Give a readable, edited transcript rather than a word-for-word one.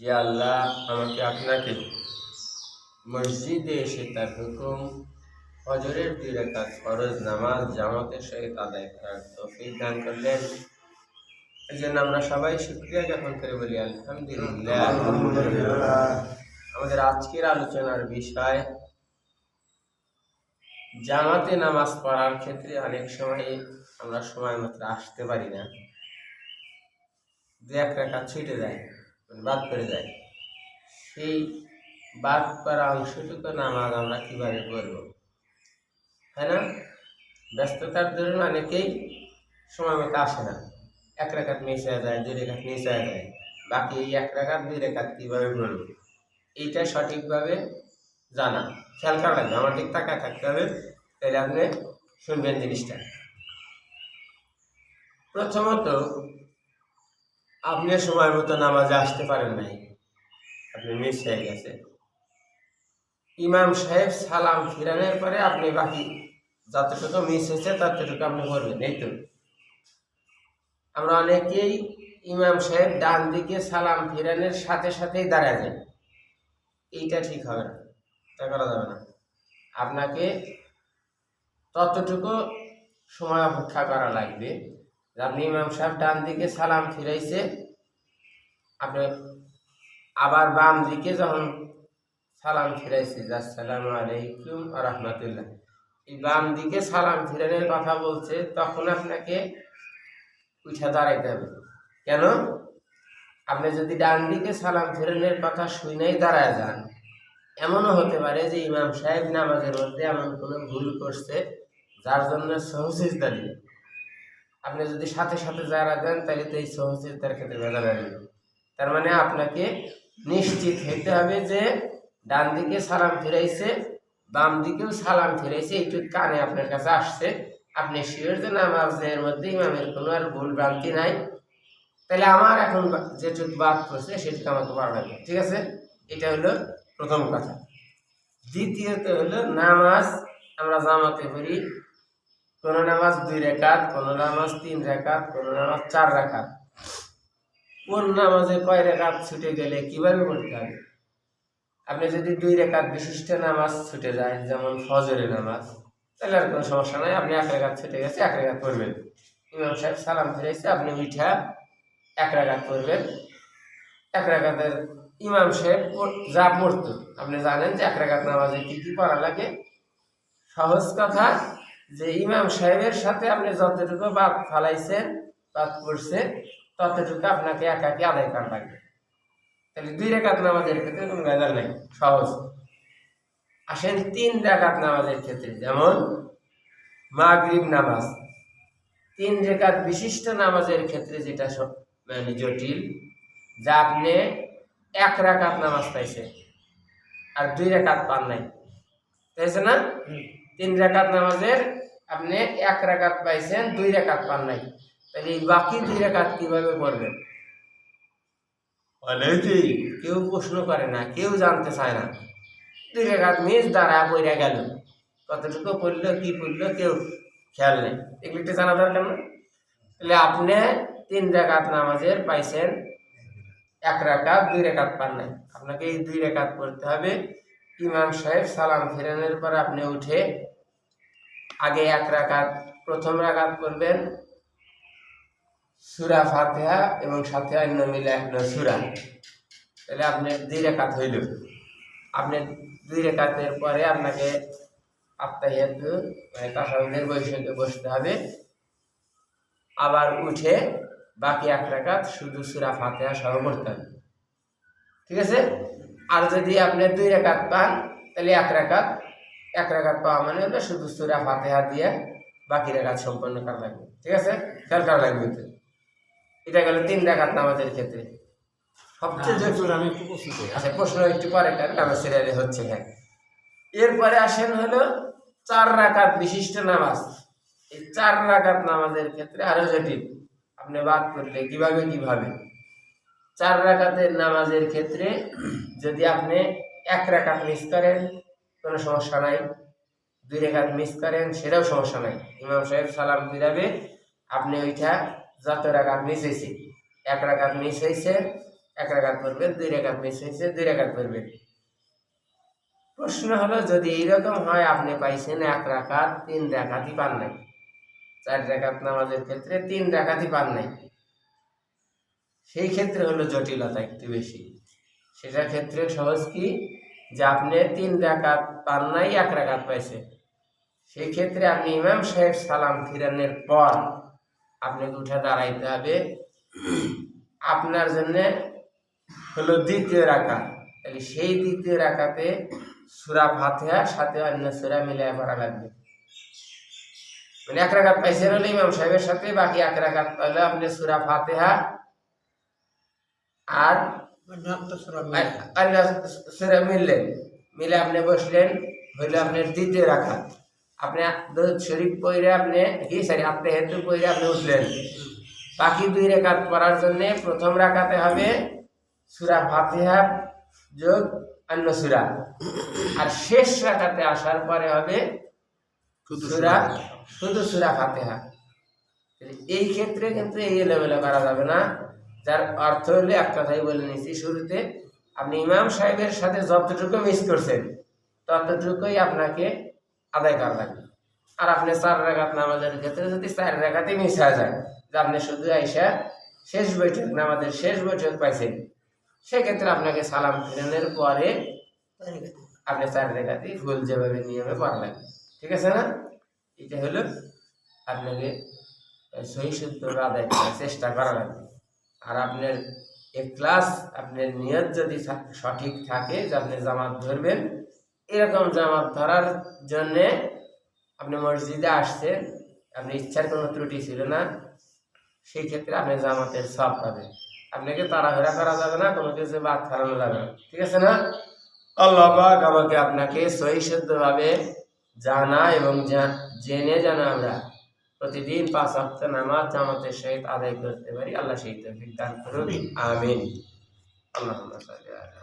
যে আল্লাহ আমাকে আপনাকে মসজিদে এসে তার হুকুম ফজরের 2 রাকাত ফরজ নামাজ জামাতের সহিত আদায় করার তৌফিক দান করলেন। এই জন্য আমরা সবাই শুকরিয়া জ্ঞাপন করে বলি আলহামদুলিল্লাহ। আমাদের আজকের আলোচনার বিষয় জামাতে নামাজ পড়ার ক্ষেত্রে অনেক সময় আমরা সময় মতো আসতে পারি না, 2-1 রাকাত ছুটে যায়, বাদ করে যায়। সেই বাদ করা অংশটুকু নামাজ আমরা কিভাবে করব, তাই না? ব্যস্ততার দরুন অনেকেই সময় মতো আসে না, 1 রাকাত মিস হয়ে যায়, 2 রাকাত মিস হয়ে যায়। বাকি 1 রাকাত 2 রাকাত কীভাবে পড়ব, এইটা সঠিকভাবে জানা, খেয়াল করা লাগবে, আমার ঠিক তাকায় থাকতে হবে। তাহলে আপনি শুনবেন জিনিসটা। প্রথমত, আপনি সময় মতো নামাজে আসতে পারেন নাই, আপনি মিস হয়ে গেছে। ইমাম সাহেব সালাম ফিরানোর পরে আপনি বাকি যতটুকু মিস হয়েছে ততটুকু আপনি করবেন, এই তো। আমরা অনেকেই ইমাম সাহেব ডান দিকে সালাম ফিরানোর সাথে সাথেই দাঁড়ায় যায়, এইটা ঠিক হবে না, তা করা যাবে না। আপনাকে ততটুকু সময় অপেক্ষা করা লাগবে। আপনি ইমাম সাহেব ডান দিকে সালাম ফিরাইছে, আপনি আবার বাম দিকে যখন সালাম ফিরাইছে আসসালামু আলাইকুম ওয়া রাহমাতুল্লাহ, এই বাম দিকে সালাম ফিরানোর কথা বলছে, তখন আপনাকে উঠে দাঁড়াইতে হবে। কেন? আপনি যদি ডান দিকে সালাম ফিরানোর কথা শুনেই দাঁড়ায় যান, এমনও হতে পারে যে ইমাম সাহেব নামাজের মধ্যে এমন কোনো ভুল করছে যার জন্য সহসিজদা দিবে। আপনি যদি সাথে সাথে যারা দেন তাহলে তো এই সহসিজদার ক্ষেত্রে ভেজা লাগবে। তার মানে আপনাকে নিশ্চিত হতে হবে যে ডান দিকে সালাম ফিরাইছে, বাম দিকেও সালাম ফিরাইছে, একটু কানে আপনার কাছে আসছে, আপনি শিওর যে নামাজের মধ্যে ইমামের কোনো আর ভুল ভ্রান্তি নাই, তাহলে আমার এখন যেটুকু বাদ করছে সেটুকু আমাকে পারা লাগবে, ঠিক আছে? এটা হলো প্রথম কথা। দ্বিতীয়ত হলো নামাজ আমরা জামাতে পড়ি, কোনো নামাজ 2 রাকাত, কোনো নামাজ 3 রাকাত, কোনো নামাজ 4 রাকাত। কোন নামাজে কয় রাকাত ছুটে গেলে কিভাবে পড়তে হবে? আপনি যদি 2 রাকাত বিশিষ্ট নামাজ ছুটে যায়, যেমন ফজরের নামাজ, তাহলে আর কোনো সমস্যা নাই, আপনি 1 রাকাত ছুটে গেছে 1 রাকাত পড়বেন। ইমাম সাহেব সালাম ফিরাইছে, আপনি উঠা 1 রাকাত পড়বেন। 1 রাকাতের ইমাম সাহেব যা পড়তো আপনি জানেন যে 1 রাকাত নামাজে কি কি পড়া লাগে। সহজ কথা, যে ইমাম সাহেবের সাথে আপনি যতটুকু বাদ ফালাইছেন, বাদ পড়ছে, ততটুকু আপনাকে একাকি আদায় করা লাগবে। তাহলে 2 রাকাত নামাজের ক্ষেত্রে কোনো ভেজাল নেই, সহজ। আসেন 3 রাকাত নামাজের ক্ষেত্রে, যেমন মাগরিব নামাজ, 3 রাকাত বিশিষ্ট নামাজের ক্ষেত্রে যেটা মানে জটিল, যা আপনি 1 রাকাত নামাজ পাইছে আর 2 রাকাত পান নাই, তাইছে না? 3 রাকাত নামাজের আপনি 1 রাকাত পাইছেন, 2 রাকাত পান নাই, তাহলে এই বাকি 2 রাকাত কিভাবে পড়বেন? অনেকেই কেউ প্রশ্ন করে না, কেউ জানতে চায় না। 2 রাকাত মিস দাঁড়া পড়ে গেল, কতটুকু পড়লো, কি পড়লো, কেউ খেয়াল নেই, এগুলো একটু জানা দরকার না? তাহলে আপনি 3 রাকাত নামাজের পাইছেন 1 রাকাত, 2 রাকাত পান নাই, আপনাকে এই 2 রাকাত পড়তে হবে। ইমাম সাহেব সালাম ফেরানোর পর আপনি উঠে আগে 1 রাকাত, প্রথম রাকাত করবেন সূরা ফাতিহা এবং সাথে অন্য মিলে একটা সূরা, তাহলে আপনি 2 রাকাত হইল। আপনি 2 রাকাতের পরে আপনাকে আত্তাহিয়াতু মানে তাশাহুদের বসতে হবে, আবার উঠে বাকি 1 রাকাত শুধু সূরা ফাতিহা সহ পড়তে হবে, ঠিক আছে? আর যদি আপনি 2 রাকাত পান, তাহলে 1 রাকাত পাওয়া মানে হলো শুধু সূরা ফাতিহা দিয়ে বাকি রাকাত সম্পন্ন করা লাগবে, ঠিক আছে? খেয়াল করা লাগবে। এটা গেল 3 রাকাত নামাজের ক্ষেত্রে। সবচেয়ে জটিল আমি একটু প্রশ্ন একটু পরে নামাজ সিরিয়ালে হচ্ছে। হ্যাঁ, এরপরে আসেন হলো 4 রাকাত বিশিষ্ট নামাজ। এই 4 রাকাত নামাজের ক্ষেত্রে আরো জটিল, আপনি বাদ করলে কিভাবে 4 রাকাতের নামাজের ক্ষেত্রে যদি আপনি 1 রাকাত মিস করেন কোনো সমস্যা নাই, 2 রাকাত মিস করেন সেটাও সমস্যা নাই। ইমাম সাহেব সালাম ফিরাবে, আপনি ওইটা যত রাকাত মিস হয়েছে, 1 রাকাত মিস হয়েছে, 1 রাকাত পড়বেন, 2 রাকাত মিস হয়েছে 2 রাকাত পড়বেন। প্রশ্ন হলো যদি এইরকম হয় আপনি পাইছেন 1 রাকাত 3 রাকাতই পান নাই, 4 রাকাত নামাজের ক্ষেত্রে 3 রাকাতই পান নাই, সেই ক্ষেত্রে হলো জটিলতা একটু বেশি। সেটার ক্ষেত্রে সহজ কি যে আপনি 3 রাকাত পান নাই, 1 রাকাত পাইছে, সেই ক্ষেত্রে আপনি ইমাম সাহেব সালাম ফিরানোর পর আপনাকে উঠে দাঁড়াইতে হবে। আপনার জন্য হলো 2য় রাকাত, তাহলে সেই 2য় রাকাতে সূরা ফাতিহার সাথে অন্য সূরা মিলিয়ে পড়া লাগবে। মানে 1 রাকাত পাইছেন হলে ইমাম সাহেবের সাথে, বাকি 1 রাকাত পাইলে আপনি সূরা ফাতিহা আর সূরা মিলে আপনি বসলেন, হইলে আপনার 2য় রাকাত। আপনি দরুদ শরীফ পড়ে আপনি আত্তাহিয়াতু পড়ে আপনি উঠলেন। বাকি 2 রাকাত পড়ার জন্য প্রথম রাকাতে হবে সূরা ফাতিহা যোগ অন্য সূরা, আর শেষ রাকাতে আসার পরে হবে শুধু সূরা ফাতিহা। এই ক্ষেত্রে কিন্তু এই লেভেলে করা যাবে না, যার অর্থ হলো এক কথাই বলে নিচ্ছি শুরুতে, আপনি ইমাম সাহেবের সাথে যতটুকু মিস করছেন ততটুকুই আপনাকে আদায় করা লাগবে। আর আপনি 4 রাকাত নামাজের ক্ষেত্রে যদি 4 রাকাতই মিস হয়ে যায়, যে আপনি শুধু আইসা শেষ বৈঠক নামাজের শেষ বৈঠক পাইছেন, সেক্ষেত্রে আপনাকে সালাম ফিরানোর পরে আপনি 4 রাকাতই ফুল যেভাবে নিয়মে পড়া লাগবে। ঠিক আছে না? এটা হলো আপনাকে সহি শুদ্ধভাবে আদায় করার চেষ্টা করা লাগবে। আর আপনার ইখলাস, আপনার নিয়ত যদি সঠিক থাকে যে আপনি জামাত ধরবেন, এরকম জামাত ধরার জন্যে আপনি মসজিদে আসছেন, আপনার ইচ্ছার কোনো ত্রুটি ছিল না, সেই ক্ষেত্রে আপনি জামাতের সব পাবেন। আপনাকে তাড়াহুড়া করা যাবে না, কোনো কিছু বাদ খারানো যাবে না। ঠিক আছে না? আল্লাহ পাক আমাকে আপনাকে সহি শুদ্ধভাবে জানা এবং জেনে যেন আমরা প্রতিদিন 5 ওয়াক্ত নামাজ জামাতের সহিত আদায় করতে পারি, আল্লাহ সেই তৌফিক দান করুন। আমিন। আল্লাহুম্মা সাল্লি আলা